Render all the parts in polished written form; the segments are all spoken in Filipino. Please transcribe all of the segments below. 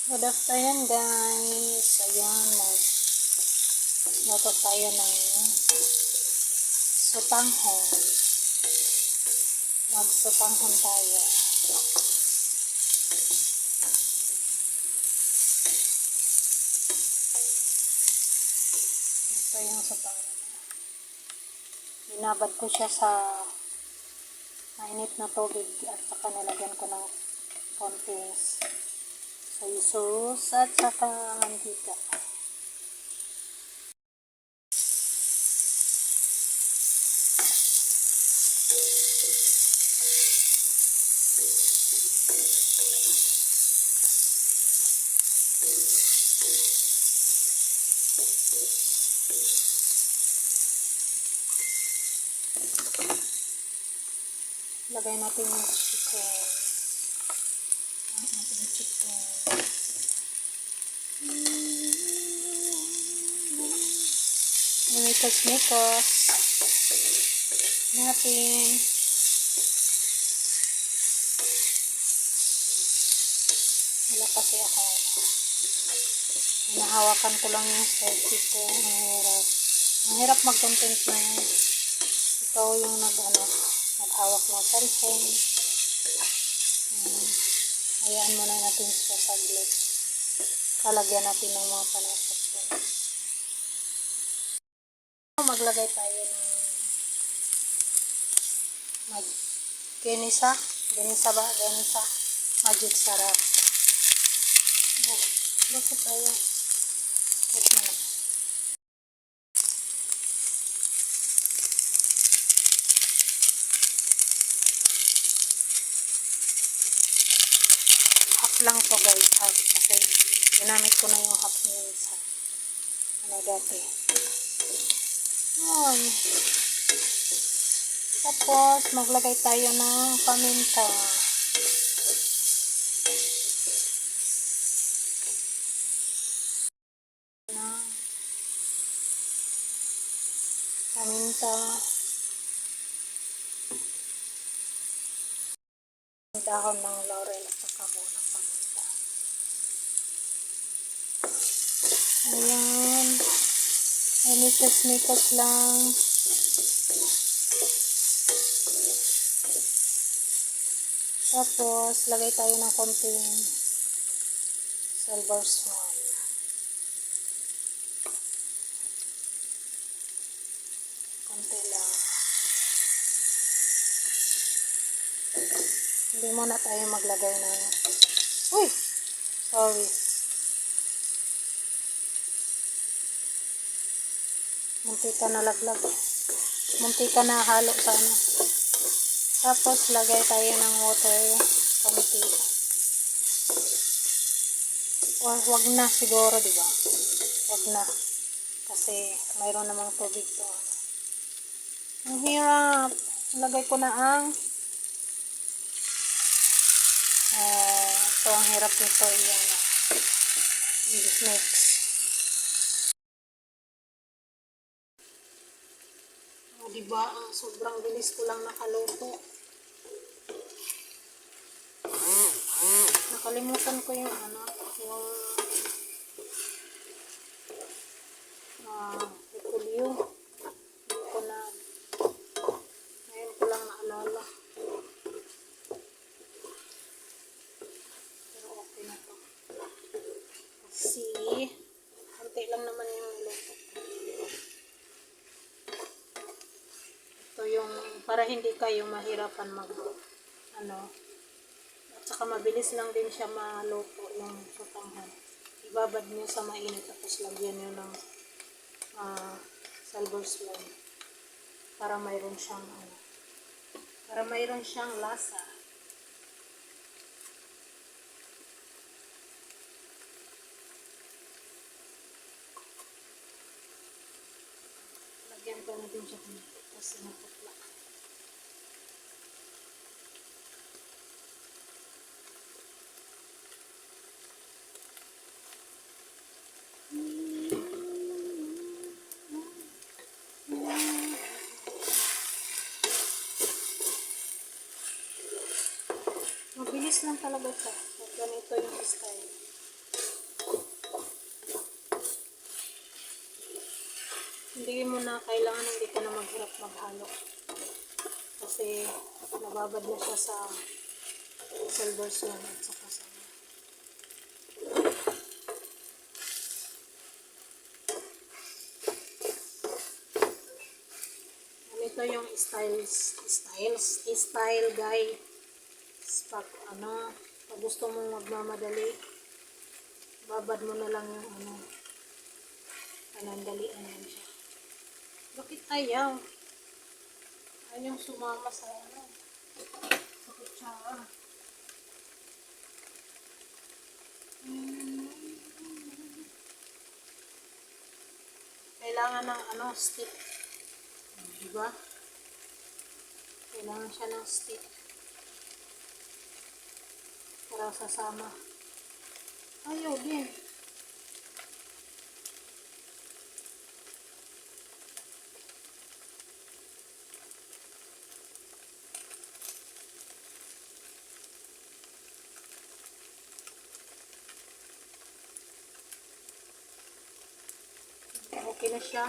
Good afternoon guys. Ayan, magluto tayo ng sotanghon. Magsotanghon tayo. Ito yung sotanghon. Binabad ko siya sa mainit na tubig at saka nilagyan ko ng konting soy sauce at saka mantika. Lagay natin yung chicken. Ang ating chicken. Mikos-mikos natin. Wala kasi ako. Hinahawakan ko lang yung selfie ko. Ang hirap mag-content na yun. Ikaw yung naghawak ng cellphone. Hayaan muna natin siya saglit. Kalagyan natin ng mga panasok ko. Maglagay tayo ng genisa. Genisa ba? Genisa. Magic sarap. Bakit tayo? Ito na. Half lang to guys. Half. Kasi ginamit ko na yung half niya sa dati. Ay. Tapos, maglagay tayo ng paminta. Dahon ng laurel at saka buo ng paminta. Ayan. Mikos-mikos lang. Tapos, lagay tayo ng konting silver swan. Konti lang. Hindi muna tayo maglagay ng sorry. Muntika na laglag. Muntika na halo sa ano. Tapos, lagay tayo ng water. Konti. Wag na siguro, diba? Wag na. Kasi, mayroon namang tubig to. Ang hirap. Lagay ko na ang ito ang hirap nito. I-mix. Diba? Sobrang bilis ko lang nakaluto. Nakalimutan ko yung repolyo. Hindi ko na ngayon ko lang naalala. Pero okay na to. Kasi konti lang naman yung luto. Ito yung para hindi kayo mahirapan at saka mabilis lang din siya maluto yung sotanghon. Ibabad nyo sa mainit tapos lagyan nyo ng silver swan para mayroon siyang lasa. Lagyan ko natin siya kasi naputla. Mabilis lang talaga ito. Ganito yung style. hindi mo na kailangan, hindi ka na maghirap maghalo. Kasi nababad na siya sa silver swan at saka sa ganito yung style guys. Pag pag gusto mong magmamadali, babad mo na lang yung panandalian yan siya. Bakit ayaw? Ayaw sumama sa sa kutsara. Kailangan ng stick. Diba? Kailangan siya ng stick. Para sasama. Ayaw din. Okay na siya.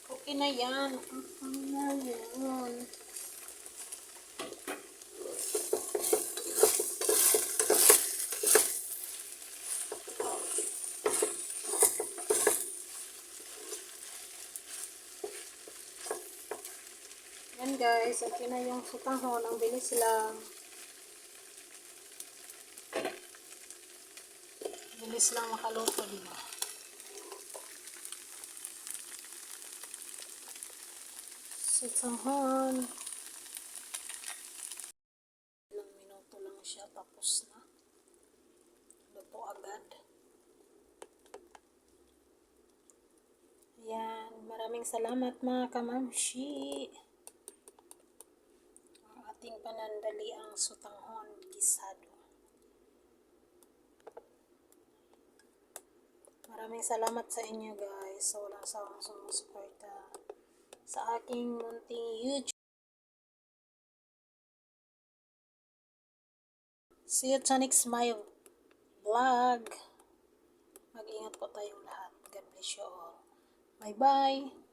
Okay na yan. Okay na yan. Yan guys. Okay na yung sutahon. Ang bilis lang. Bilis lang makaluto, diba? Sutahon. Ilang minuto lang siya. Tapos na. Luto agad. Yan. Maraming salamat mga kamamshi. Ang ating panandali ang sutanghon gisado. Maraming salamat sa inyo guys sa walang sawang sumusuporta sa aking munting YouTube. See you to next my vlog. Mag-ingat po tayong lahat. God bless you all. Bye bye.